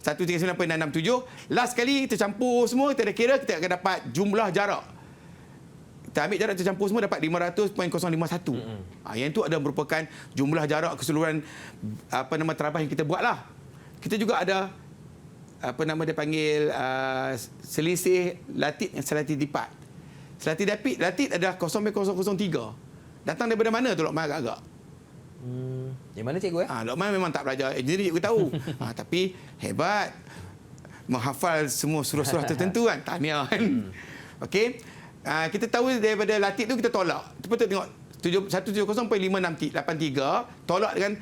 139.667. Last sekali kita campur semua, kita dah kira, kita akan dapat jumlah jarak. Kita ambil jarak tercampur semua dapat 500.051. Yang itu adalah merupakan jumlah jarak keseluruhan terabas yang kita buat lah. Kita juga ada dia panggil selisih latit dan selisih lipat. Selisih latit adalah 0.003. Datang daripada mana tu Lokman agak-agak? Yang mana cikgu Lokman memang tak belajar engineering, cikgu tahu. Tapi hebat. Menghafal semua surah-surah tertentu kan. Tahniah kan. Okey. Kita tahu daripada latit tu kita tolak. Betul tengok 170.583 tolak dengan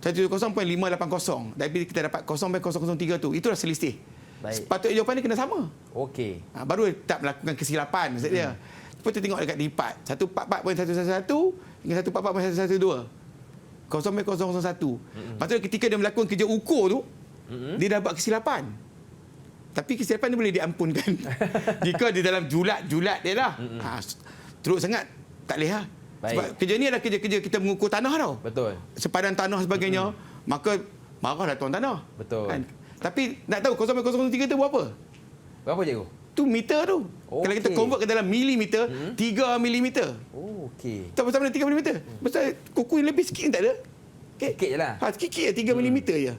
170.580. Tapi kita dapat 0.003 tu. Itulah selisih. Baik. Sepatutnya jawapan ni kena sama. Okey. Baru tak melakukan kesilapan maksud dia. Lepas tu tengok dekat lipat. 144.111 dengan 144.112. 0.001. Patutnya ketika dia melakukan kerja ukur tu, dia dah buat kesilapan. Tapi kesilapan dia boleh diampunkan. Jika di dalam julat-julat dia lah. Teruk sangat, tak boleh lah. Sebab kerja ni adalah kerja-kerja kita mengukur tanah tau. Betul. Sepadan tanah sebagainya. Maka marahlah tuan tanah. Betul. Kan? Tapi nak tahu 0.003 tu berapa? Berapa cikgu? Tu meter tu. Kalau kita convert ke dalam milimeter, 3 milimeter. Oh, okey. Tak pasal mana 3 milimeter. Pasal kuku yang lebih sikit ni tak ada. Sikit je lah. Sikit je, 3 milimeter je.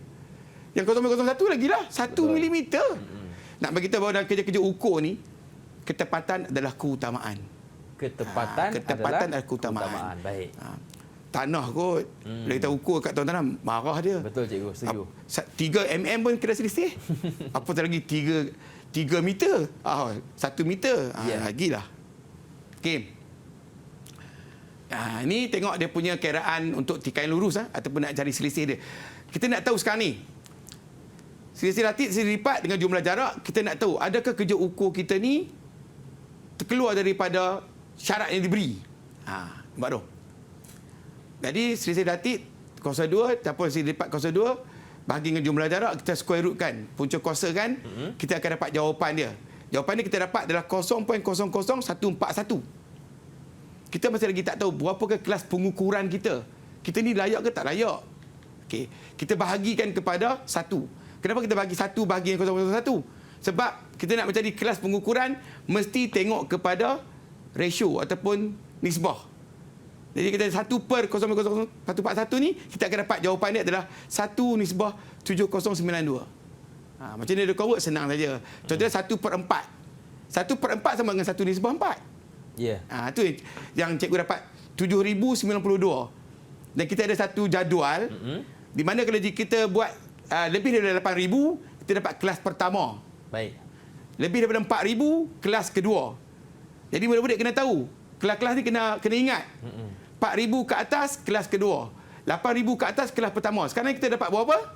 Yang 0.01 lagi lah, 1 milimeter. Nak bagi kita bahawa dalam kerja-kerja ukur ni, ketepatan adalah keutamaan. Ketepatan adalah keutamaan. Baik. Tanah kot. Bila kita ukur kat tuan tanah, marah dia. Betul cikgu, setuju. 3 mm pun kena selisih. Apatah lagi 3 meter. 1 meter. Lagilah. Okey. Ini tengok dia punya kiraan untuk tikai lurus ataupun nak cari selisih dia. Kita nak tahu sekarang ni. Selisih latit, selisih lipat dengan jumlah jarak, kita nak tahu adakah kerja ukur kita ni terkeluar daripada syarat yang diberi. Nampak tu? Jadi selisih latit 0.2 ataupun selisih lipat 0.2 bahagi dengan jumlah jarak, kita square root kan, punca kuasa kan, kita akan dapat jawapan dia. Jawapan dia kita dapat adalah 0.00141. Kita masih lagi tak tahu berapakah kelas pengukuran kita. Kita ni layak ke tak layak? Okey, kita bahagikan kepada 1. Kenapa kita bagi 1 bahagi dengan 0.01? Sebab kita nak mencari kelas pengukuran, mesti tengok kepada ratio ataupun nisbah. Jadi kita 1 per 0.0141 ni, kita akan dapat jawapan dia adalah 1 nisbah 7092. Macam ni dia convert senang saja. Contohnya 1 per 4. 1 per 4 sama dengan 1 nisbah 4. Ya. Itu yang cikgu dapat 7,092. Dan kita ada satu jadual di mana kalau kita buat lebih daripada 8,000, kita dapat kelas pertama. Baik. Lebih daripada 4,000, kelas kedua. Jadi murid-murid kena tahu. Kelas-kelas ni kena ingat. 4,000 ke atas, kelas kedua. 8,000 ke atas, kelas pertama. Sekarang kita dapat berapa?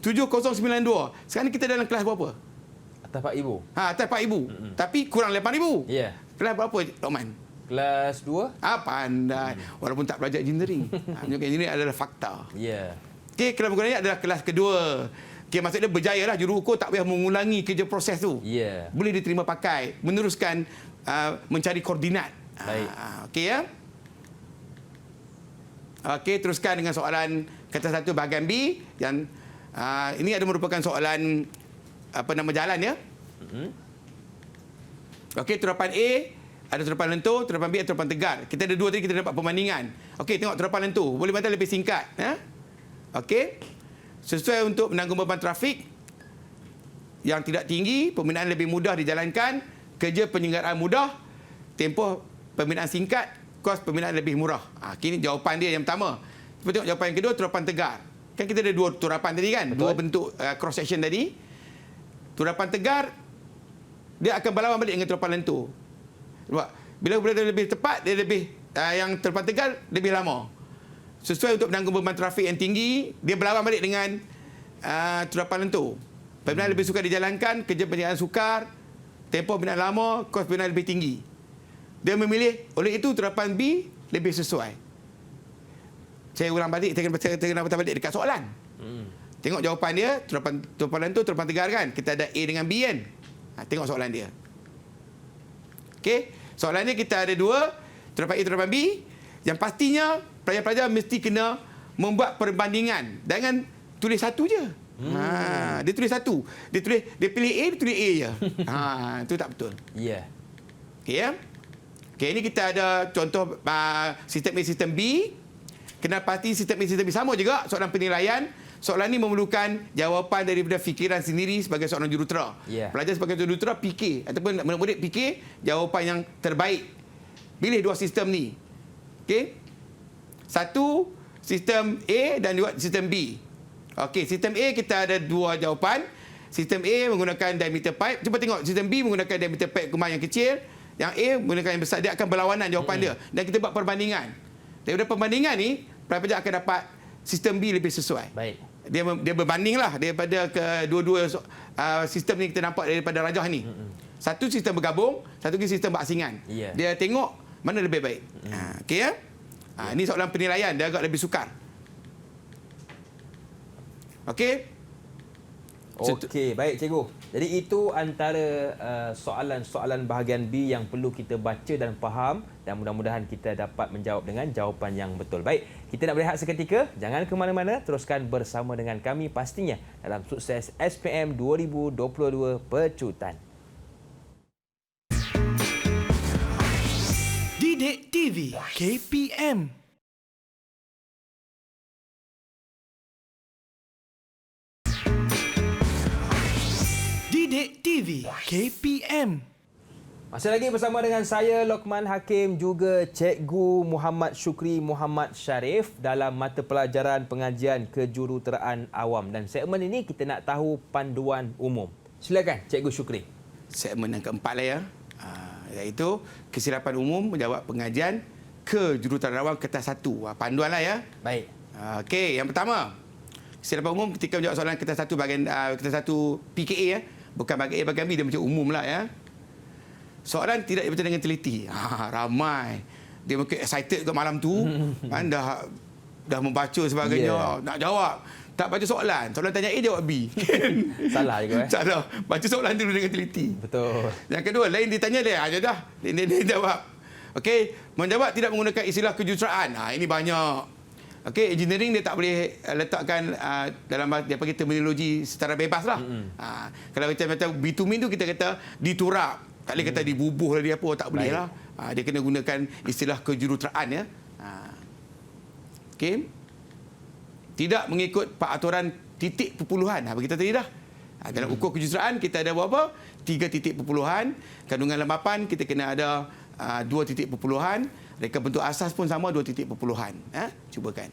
7092. Sekarang kita dalam kelas berapa? Atas 4,000. Atas 4,000. Tapi kurang 8,000. Ya. Kelas berapa, Lokman? Kelas 2. Pandai. Walaupun tak belajar engineering. Engineering adalah fakta. Ya. Okey, kelas pengukuran adalah kelas kedua. Okey, maksudnya berjaya lah. Juru ukur tak payah mengulangi kerja proses tu. Ya. Boleh diterima pakai. Meneruskan mencari koordinat. Baik. Okey ya. Okey, teruskan dengan soalan kata satu bahagian B. Yang ini ada merupakan soalan jalan ya. Okey, terapan A ada terapan lentur, terapan B ada terapan tegar. Kita ada dua tadi, kita dapat perbandingan. Okey, tengok terapan lentur. Boleh bantu lebih singkat. Okey. Sesuai untuk menanggung beban trafik yang tidak tinggi, pembinaan lebih mudah dijalankan, kerja penyelenggaraan mudah, tempoh pembinaan singkat, kos pembinaan lebih murah. Kini jawapan dia yang pertama. Kita tengok jawapan yang kedua, terapan tegar. Kan kita ada dua terapan tadi kan? Betul. Dua bentuk cross section tadi. Terapan tegar, dia akan berlawan balik dengan terapan lentur. Bila dia lebih tepat, dia lebih yang terapan tegar lebih lama. Sesuai untuk menanggung beban trafik yang tinggi, dia berlawan balik dengan terapan lentur. Pembinaan lebih sukar dijalankan, kerja penjagaan sukar, tempoh pembinaan lama, kos pembinaan lebih tinggi. Dia memilih, oleh itu terapan B lebih sesuai. Saya ulang balik, saya kena patah balik dekat soalan. Tengok jawapan dia, terapan lentur, terapan tegar kan? Kita ada A dengan B kan? Tengok soalan dia. Okey, soalan dia kita ada dua, terapan A, terapan B. Yang pastinya pelajar-pelajar mesti kena membuat perbandingan. Jangan tulis satu je. Dia tulis satu. Dia pilih A, dia tulis A je. Itu tak betul. Ya. Okey ya? Okey Okey, ini kita ada contoh sistem A, sistem B. Kena pasti sistem A, sistem B sama juga soalan penilaian. Soalan ini memerlukan jawapan daripada fikiran sendiri sebagai seorang jurutera. Pelajar sebagai jurutera fikir ataupun murid-murid fikir jawapan yang terbaik. Pilih dua sistem ni. Okey. Satu sistem A dan juga sistem B. Okey, sistem A kita ada dua jawapan. Sistem A menggunakan diameter pipe. Cuba tengok sistem B menggunakan diameter pipe kumar yang kecil. Yang A menggunakan yang besar. Dia akan berlawanan jawapan dia. Dan kita buat perbandingan. Daripada perbandingan ni, pelajar akan dapat sistem B lebih sesuai. Baik. Dia berbandinglah daripada kedua-dua sistem ni kita nampak daripada rajah ni. Satu sistem bergabung, satu lagi sistem berasingan. Dia tengok mana lebih baik. Okey ya? Ini soalan penilaian, dia agak lebih sukar. Okey? Okey, baik cikgu. Jadi itu antara soalan-soalan bahagian B yang perlu kita baca dan faham dan mudah-mudahan kita dapat menjawab dengan jawapan yang betul. Baik, kita nak berehat seketika. Jangan ke mana-mana, teruskan bersama dengan kami pastinya dalam Sukses SPM 2022 Pecutan. Didik TV KPM. Didik TV KPM. Masih lagi bersama dengan saya Lokman Hakim juga Cikgu Muhammad Syukri Muhammad Sharif dalam mata pelajaran pengajian kejuruteraan awam, dan segmen ini kita nak tahu panduan umum. Silakan Cikgu Syukri. Segmen yang keempat lah ya. Iaitu kesilapan umum menjawab pengajian kejuruteraan awam kertas 1. Panduan lah ya. Baik. Okey, yang pertama. Kesilapan umum ketika menjawab soalan kertas 1 bahagian kertas 1 PKA ya. Bukan bahagian A, bahagian B, dia macam umum lah ya. Soalan tidak dibaca dengan teliti. Ramai. Dia mungkin excited ke malam tu. Kan dah membaca sebagainya. Nak jawab. Tak baca soalan. Soalan tanya A, jawab B. Salah juga. Salah. Baca soalan dulu dengan teliti. Betul. Yang kedua, lain ditanya dia. Dah. Dia jawab. Okey. Menjawab tidak menggunakan istilah kejuruteraan. Ini banyak. Okey, engineering dia tak boleh letakkan dalam dia panggil terminologi secara bebas lah. Kalau macam bitumin tu kita kata diturap. Tak boleh kata dibubuh lah dia apa, tak boleh lah. Dia kena gunakan istilah kejuruteraan ya. Okey. Tidak mengikut peraturan titik perpuluhan. Bagi kita tadi dah. Dalam ukur kejuruteraan kita ada berapa? 3 titik perpuluhan. Kandungan lembapan kita kena ada 2 titik perpuluhan. Reka bentuk asas pun sama 2 titik perpuluhan. Cubakan.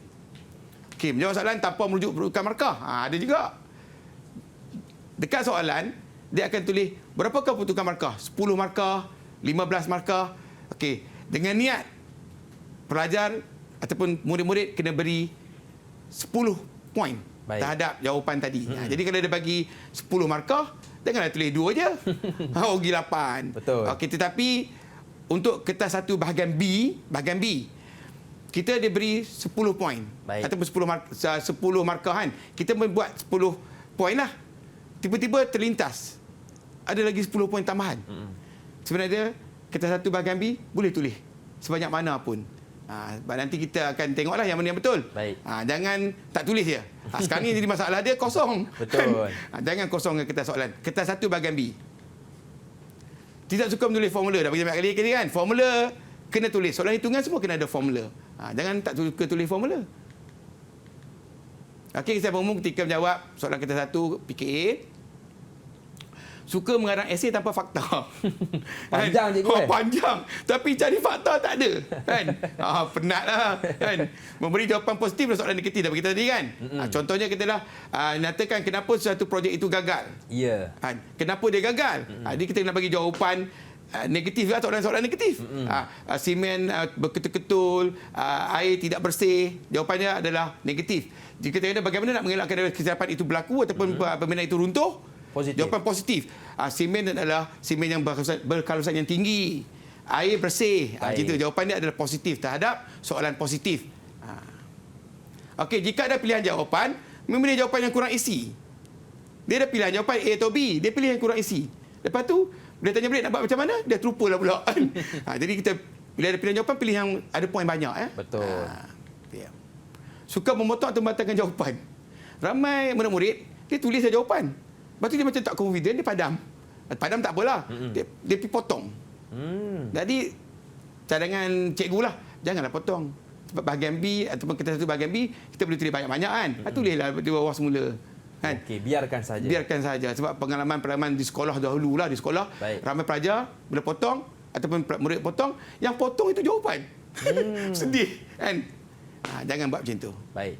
Okey, menjawab soalan tanpa merujuk peruntukan markah. Ada juga. Dekat soalan, dia akan tulis berapakah peruntukan markah? 10 markah, 15 markah. Okey, dengan niat pelajar ataupun murid-murid kena beri 10 poin terhadap jawapan tadi. Jadi kalau dia bagi 10 markah, janganlah tulis 2 je. Rugi 8. Betul. Okey, tetapi untuk kertas 1 bahagian B, kita diberi 10 poin. Ataupun 10 markahan. Kita membuat 10 poin lah. Tiba-tiba terlintas. Ada lagi 10 poin tambahan. Sebenarnya, kertas 1 bahagian B boleh tulis sebanyak mana pun. Nanti kita akan tengoklah yang mana yang betul. Jangan tak tulis je. Sekarang ni jadi masalah dia kosong. Betul. Jangan kosongkan kertas soalan. Kertas 1 bahagian B. Tidak suka menulis formula. Dah bagi banyak kali kan. Formula kena tulis. Soalan hitungan semua kena ada formula. Jangan tak suka tulis formula. Okey, saya berumum ketika menjawab soalan kertas 1 PKA. Suka mengarang esei tanpa fakta. Panjang cikgu. Panjang. Tapi cari fakta tak ada. Kan? Penatlah. Kan? Memberi jawapan positif dan soalan negatif. Dah kita tadi kan? Contohnya kita dah nyatakan kenapa sesuatu projek itu gagal. Ya. Kenapa dia gagal? Jadi kita kena bagi jawapan negatif lah, soalan-soalan negatif. Simen berketul-ketul, air tidak bersih. Jawapannya adalah negatif. Jika kita kata bagaimana nak mengelakkan kesilapan itu berlaku ataupun permainan itu runtuh, jawapan positif. Simen adalah simen yang berkalusan yang tinggi. Air bersih. Gitu. Jawapan dia adalah positif terhadap soalan positif. Okey, jika ada pilihan jawapan, memilih jawapan yang kurang isi. Dia ada pilihan jawapan A atau B. Dia pilih yang kurang isi. Lepas tu, dia tanya balik nak buat macam mana? Dia terlupa lah pula. Jadi kita bila ada pilihan jawapan, pilih yang ada poin banyak. Betul. Suka memotong atau membatalkan jawapan. Ramai murid-murid, dia tulis jawapan. Lepas tu dia macam tak confident, dia padam. Padam tak apalah. Dia pergi potong. Jadi, cadangan cikgu lah. Janganlah potong. Sebab bahagian B ataupun kertas satu bahagian B, kita boleh tulis banyak-banyak kan. Tulislah di bawah semula. Kan? Okey, biarkan saja. Biarkan saja. Sebab pengalaman-pengalaman di sekolah dahululah, di sekolah, ramai pelajar bila potong ataupun murid potong, yang potong itu jawapan. Sedih kan. Jangan buat macam tu. Baik.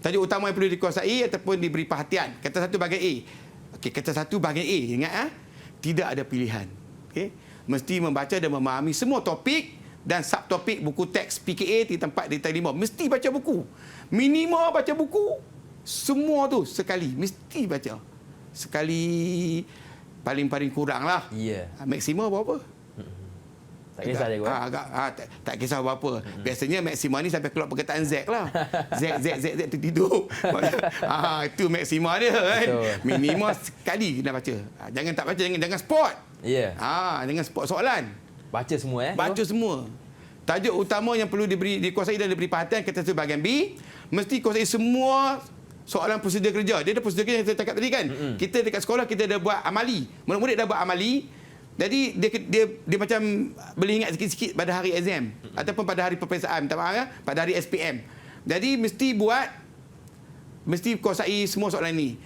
Tajuk utama yang perlu dikuasai ataupun diberi perhatian. Kata satu bahagian A. Okey, kata satu bahagian A. Ingat tidak ada pilihan. Okey. Mesti membaca dan memahami semua topik dan subtopik buku teks PKA di tempat di terima. Mesti baca buku. Minimal baca buku. Semua tu sekali. Mesti baca. Sekali paling-paling kurang lah. Ya. Maksima berapa? Tak kisah cikgu. Tak kisah berapa. Biasanya maksima ni sampai keluar perkataan Z lah. Z tu tidur. Itu maksima dia kan. Betul. Minimal sekali kena baca. Jangan tak baca, jangan spot. Ya. Jangan spot soalan. Baca semua Baca semua. Tajuk utama yang perlu dikuasai dan diberi perhatian kata tu bahagian B, mesti kuasai semua soalan prosedur kerja. Dia ada prosedur kerja yang saya cakap tadi kan. Kita dekat sekolah kita dah buat amali. Murid-murid dah buat amali. Jadi dia macam boleh ingat sikit-sikit pada hari exam ataupun pada hari peperiksaan, minta maaf pada hari SPM. Jadi mesti kuasai semua soalan ni.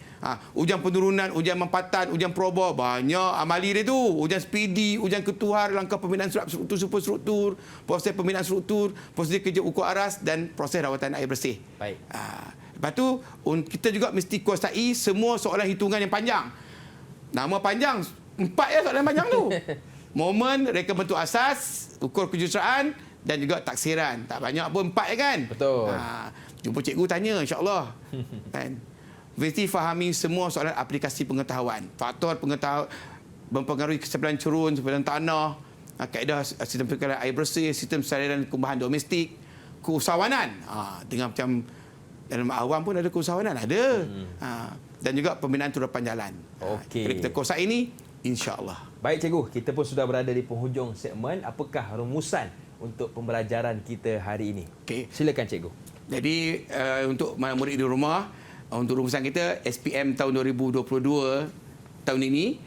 Ujian penurunan, ujian mempatan, ujian proba, banyak amali dia tu. Ujian speedy, ujian ketuhar, langkah pembinaan struktur, superstruktur, proses pembinaan struktur, proses kerja ukur aras dan proses rawatan air bersih. Baik. Lepas tu kita juga mesti kuasai semua soalan hitungan yang panjang. Nama panjang 4 soalan panjang tu. Momen, reka bentuk asas, ukur kejuruteraan dan juga taksiran. Tak banyak pun 4 kan? Betul. Jumpa cikgu tanya insya-Allah. Kan? Mesti fahami semua soalan aplikasi pengetahuan. Faktor pengetahuan mempengaruhi keseimbangan curun, keseimbangan tanah, kaedah sistem pengekalan air bersih, sistem saliran kumbahan domestik, keusahawanan. Dengan macam dalam awam pun ada keusahawanan, ada. Dan juga pembinaan turapan jalan. Okey. Bila kita kuasai ini, insya-Allah. Baik cikgu, kita pun sudah berada di penghujung segmen. Apakah rumusan untuk pembelajaran kita hari ini? Okey. Silakan cikgu. Jadi untuk murid di rumah, untuk rumusan kita SPM tahun 2022 tahun ini,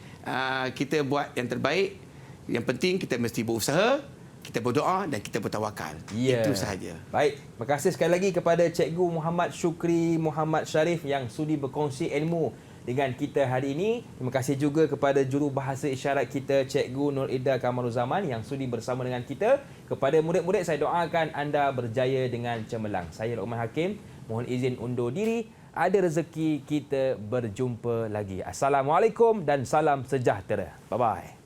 kita buat yang terbaik. Yang penting kita mesti berusaha, kita berdoa dan kita bertawakal. Ya. Itu sahaja. Baik, terima kasih sekali lagi kepada Cikgu Muhammad Syukri Muhammad Sharif yang sudi berkongsi ilmu dengan kita hari ini. Terima kasih juga kepada jurubahasa isyarat kita Cikgu Nur Ida Kamaruzaman yang sudi bersama dengan kita. Kepada murid-murid, saya doakan anda berjaya dengan cemerlang. Saya Luqman Hakim, mohon izin undur diri. Ada rezeki kita berjumpa lagi. Assalamualaikum dan salam sejahtera. Bye-bye.